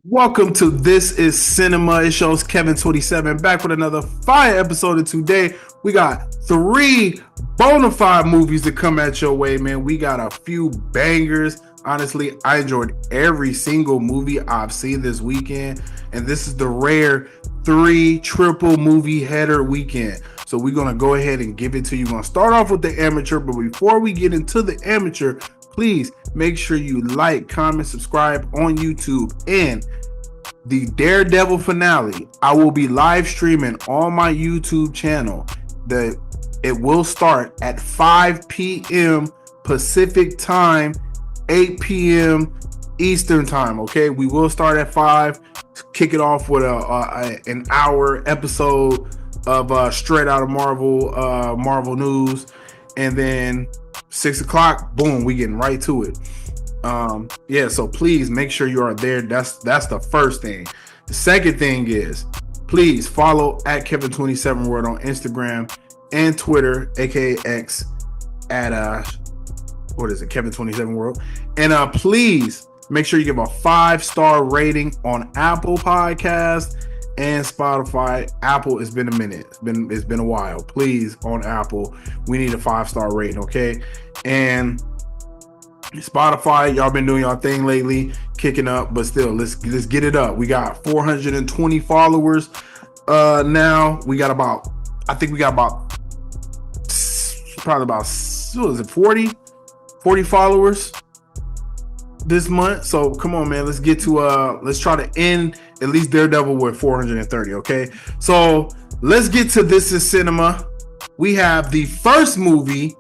Welcome to This Is Cinema. It shows Kevin 27 back with another fire episode. And today we got three bona fide movies to come at your way, man. We got a few bangers. Honestly, I enjoyed every single movie I've seen this weekend. And this is the rare three triple movie header weekend. So we're going to go ahead and give it to you. We're going to start off with the amateur. But before we get into the amateur, please make sure you like, comment, subscribe on YouTube. And the Daredevil finale, I will be live streaming on my YouTube channel. It will start at 5 p.m. Pacific time, 8 p.m. Eastern time. Okay, we will start at 5. Kick it off with an hour episode of straight out of Marvel news, and then 6 o'clock, boom, we getting right to it. Yeah, so please make sure you are there. That's the first thing. The second thing is, please follow at Kevin 27 World on Instagram and Twitter, aka X, at what is it, Kevin 27 World. And please make sure you give a 5-star rating on Apple Podcast and Spotify. Apple, it's been a minute. It's been a while. Please, on Apple, we need a 5-star rating, okay? And Spotify, y'all been doing y'all thing lately, kicking up, but still, let's get it up. We got 420 followers now. I think we got about probably about, what is it, 40 followers this month. So come on, man, let's get to let's try to end at least Daredevil with 430. Okay, so let's get to This Is Cinema. We have the first movie,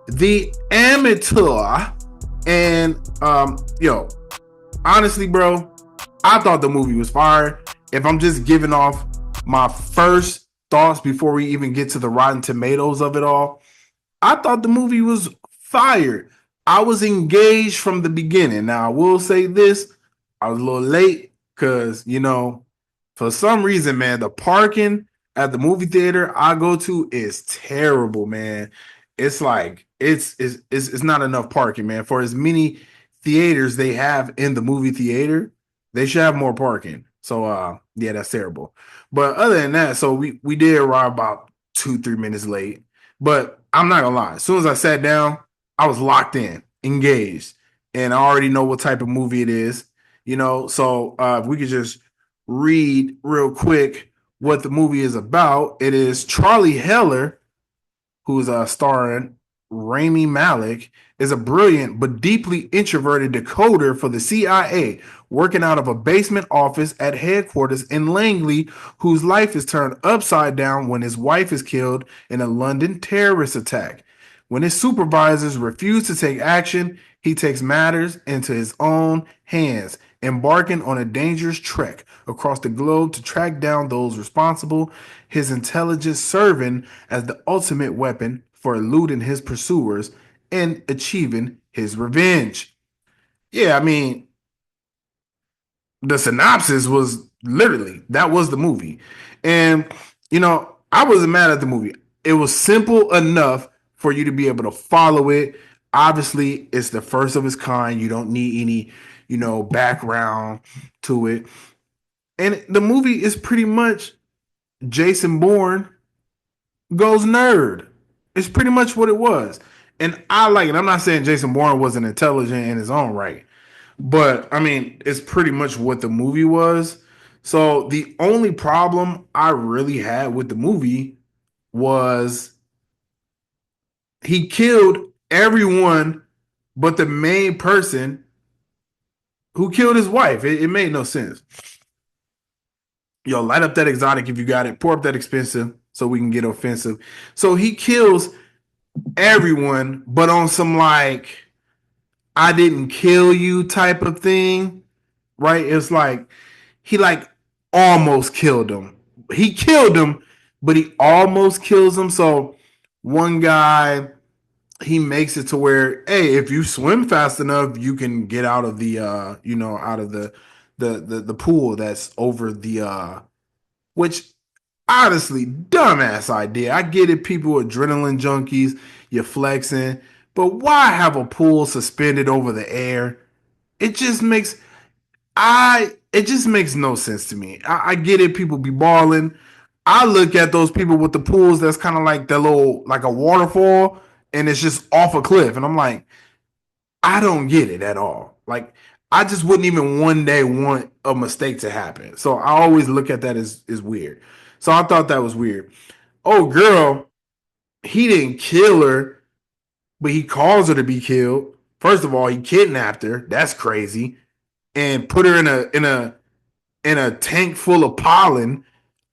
The Amateur. And honestly, bro, I thought the movie was fire. If I'm just giving off my first thoughts before we even get to the Rotten Tomatoes of it all, I thought the movie was fire. I was engaged from the beginning. Now, I will say this, I was a little late because, for some reason, man, the parking at the movie theater I go to is terrible, man. It's like it's not enough parking, man. For as many theaters they have in the movie theater, they should have more parking. So yeah, that's terrible. But other than that, so we did arrive about 2-3 minutes late. But I'm not gonna lie, as soon as I sat down, I was locked in, engaged, and I already know what type of movie it is. So if we could just read real quick what the movie is about. It is Charlie Heller, who's starring Rami Malek, is a brilliant but deeply introverted decoder for the CIA, working out of a basement office at headquarters in Langley, whose life is turned upside down when his wife is killed in a London terrorist attack. When his supervisors refuse to take action, he takes matters into his own hands, embarking on a dangerous trek across the globe to track down those responsible, his intelligence serving as the ultimate weapon for eluding his pursuers and achieving his revenge. Yeah, I mean, the synopsis was literally that was the movie. And, I wasn't mad at the movie. It was simple enough for you to be able to follow it. Obviously, it's the first of its kind. You don't need any, background to it. And the movie is pretty much Jason Bourne goes nerd. It's pretty much what it was. And I like it. I'm not saying Jason Bourne wasn't intelligent in his own right, but I mean, it's pretty much what the movie was. So the only problem I really had with the movie was he killed everyone but the main person who killed his wife. It made no sense. Yo, light up that exotic if you got it. Pour up that expensive so we can get offensive. So he kills everyone, but on some like I didn't kill you type of thing, right? It's like he like almost killed him. He killed him, but he almost kills him. So one guy, he makes it to where, hey, if you swim fast enough, you can get out of the out of the pool that's over the which honestly, dumbass idea. I get it, people are adrenaline junkies, you're flexing, but why have a pool suspended over the air? It just makes I it just makes no sense to me. I get it, people be balling. I look at those people with the pools that's kind of like that little like a waterfall and it's just off a cliff. And I'm like, I don't get it at all. Like, I just wouldn't even one day want a mistake to happen. So I always look at that as weird. So I thought that was weird. Oh, girl, he didn't kill her, but he caused her to be killed. First of all, he kidnapped her. That's crazy. And put her in a tank full of pollen.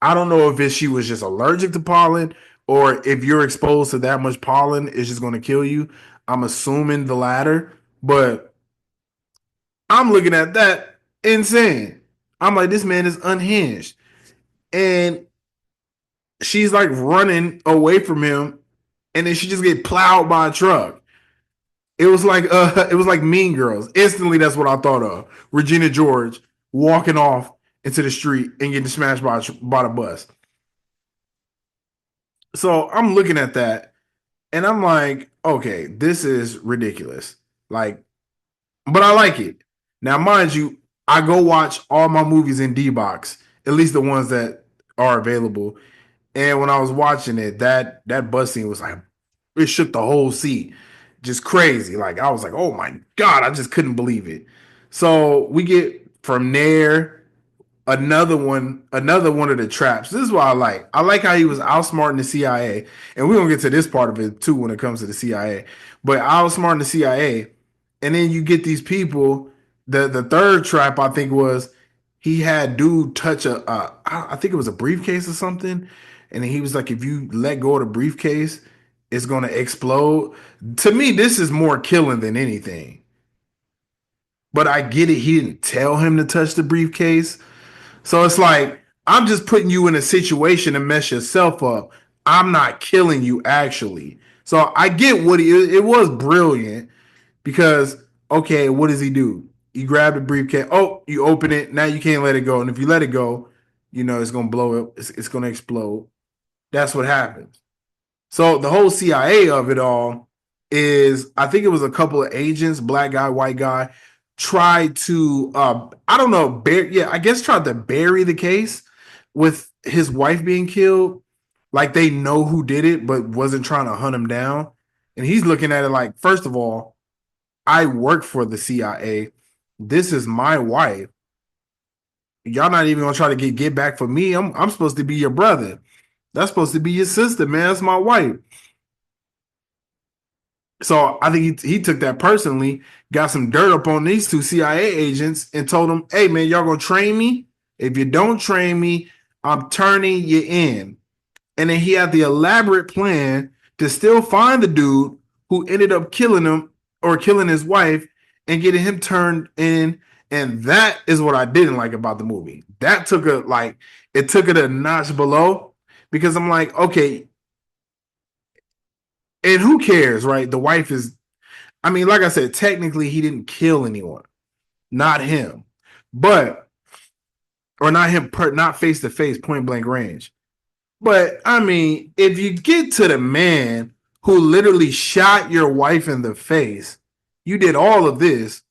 I don't know if she was just allergic to pollen or if you're exposed to that much pollen, it's just going to kill you. I'm assuming the latter, but I'm looking at that insane. I'm like, this man is unhinged. And she's like running away from him, and then she just get plowed by a truck. It was like Mean Girls. Instantly, that's what I thought of. Regina George walking off into the street and getting smashed by the bus. So I'm looking at that and I'm like, okay, this is ridiculous. Like, but I like it. Now, mind you, I go watch all my movies in D box, at least the ones that are available. And when I was watching it, that bus scene was like, it shook the whole seat, just crazy. Like I was like, oh my god, I just couldn't believe it. So we get from there another one of the traps. This is what I like. I like how he was outsmarting the CIA, and we're gonna get to this part of it too when it comes to the CIA. But outsmarting the CIA, and then you get these people. The third trap I think was he had dude touch I think it was a briefcase or something, and he was like, if you let go of the briefcase, it's gonna explode. To me, this is more killing than anything. But I get it. He didn't tell him to touch the briefcase. So it's like, I'm just putting you in a situation to mess yourself up. I'm not killing you actually. So I get what it was brilliant because, okay, what does he do? He grabbed the briefcase. Oh, you open it. Now you can't let it go. And if you let it go, it's going to blow up. It's going to explode. That's what happens. So the whole CIA of it all is, I think it was a couple of agents, black guy, white guy, tried to, I don't know, I guess tried to bury the case with his wife being killed. Like they know who did it, but wasn't trying to hunt him down. And he's looking at it like, first of all, I work for the CIA. This is my wife. Y'all not even gonna try to get back for me. I'm supposed to be your brother. That's supposed to be your sister, man. That's my wife. So I think he took that personally, got some dirt up on these two CIA agents, and told them, "Hey, man, y'all gonna train me? If you don't train me, I'm turning you in." And then he had the elaborate plan to still find the dude who ended up killing him or killing his wife and getting him turned in. And that is what I didn't like about the movie. That took it a notch below because I'm like, okay, and who cares, right? The wife is, I mean, like I said, technically he didn't kill anyone, not him, but, or not him, not face to face, point blank range. But I mean, if you get to the man who literally shot your wife in the face, you did all of this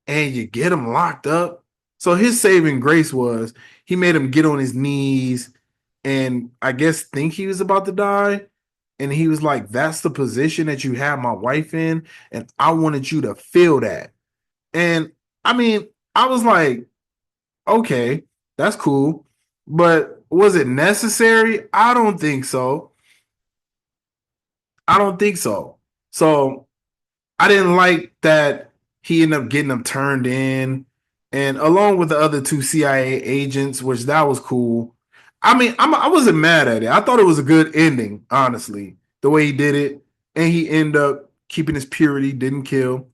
and you get him locked up. So his saving grace was he made him get on his knees and I guess think he was about to die. And he was like, that's the position that you have my wife in. And I wanted you to feel that. And I mean, I was like, okay, that's cool. But was it necessary? I don't think so. I don't think so. So I didn't like that he ended up getting them turned in, and along with the other two CIA agents, which that was cool. I mean, I wasn't mad at it. I thought it was a good ending, honestly, the way he did it, and he ended up keeping his purity, didn't kill.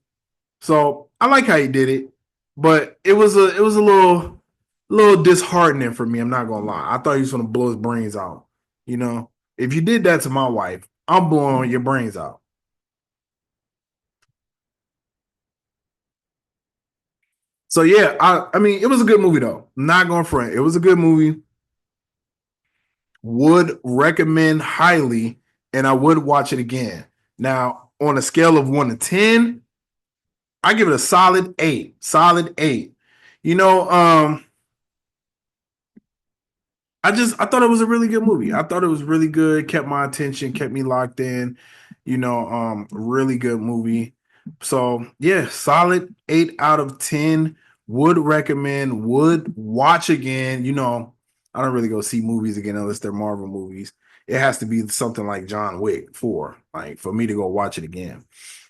So I like how he did it, but it was a little disheartening for me. I'm not gonna lie. I thought he was gonna blow his brains out. You know, if you did that to my wife, I'm blowing your brains out. So yeah, I mean, it was a good movie though. Not going front. It was a good movie. Would recommend highly, and I would watch it again. Now, on a scale of 1 to 10, I give it a solid 8. Solid 8. You know, I thought it was a really good movie. I thought it was really good, kept my attention, kept me locked in. Really good movie. So yeah, solid 8 out of 10. Would recommend, would watch again. I don't really go see movies again unless they're Marvel movies. It has to be something like John Wick 4, like for me to go watch it again.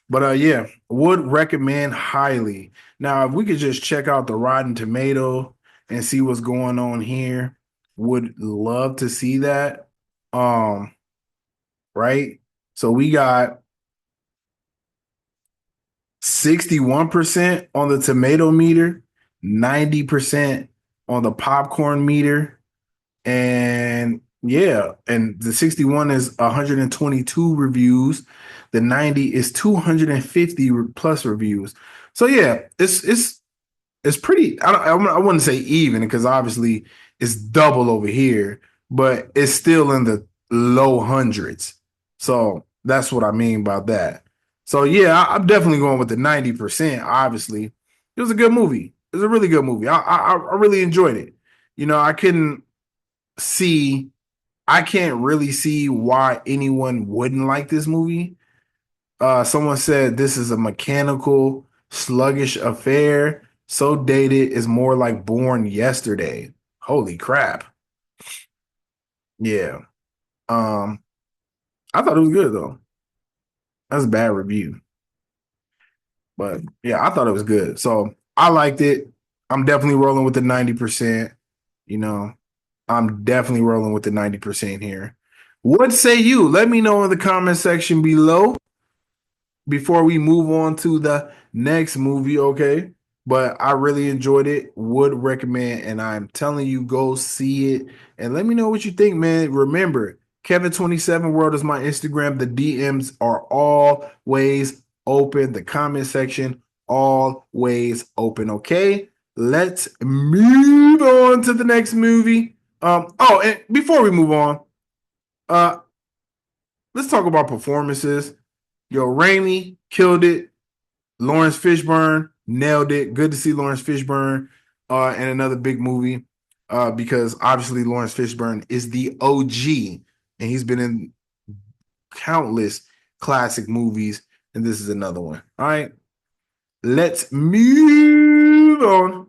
But yeah, would recommend highly. Now, if we could just check out the Rotten Tomato and see what's going on here, would love to see that. Um, right? So we got 61% on the tomato meter, 90% on the popcorn meter, and yeah, and the 61 is 122 reviews. The 90 is 250 plus reviews. So yeah, it's pretty. I wouldn't say even because obviously it's double over here, but it's still in the low hundreds. So that's what I mean by that. So yeah, I'm definitely going with the 90%. Obviously, it was a good movie. It was a really good movie. I really enjoyed it. I couldn't see. I can't really see why anyone wouldn't like this movie. Someone said this is a mechanical, sluggish affair. So dated is more like Born Yesterday. Holy crap. Yeah. Um, I thought it was good though. That's a bad review. But yeah, I thought it was good. So I liked it. I'm definitely rolling with the 90%. You know, I'm definitely rolling with the 90% here. What say you? Let me know in the comment section below before we move on to the next movie, okay? But I really enjoyed it. Would recommend, and I'm telling you, go see it and let me know what you think, man. Remember, Kevin27 World is my Instagram. The DMs are always open. The comment section always open. Okay, let's move on to the next movie. And before we move on, uh, let's talk about performances. Yo, Raimi killed it. Lawrence Fishburne nailed it. Good to see Lawrence Fishburne in another big movie because obviously Lawrence Fishburne is the OG and he's been in countless classic movies, and this is another one. All right, let's move on.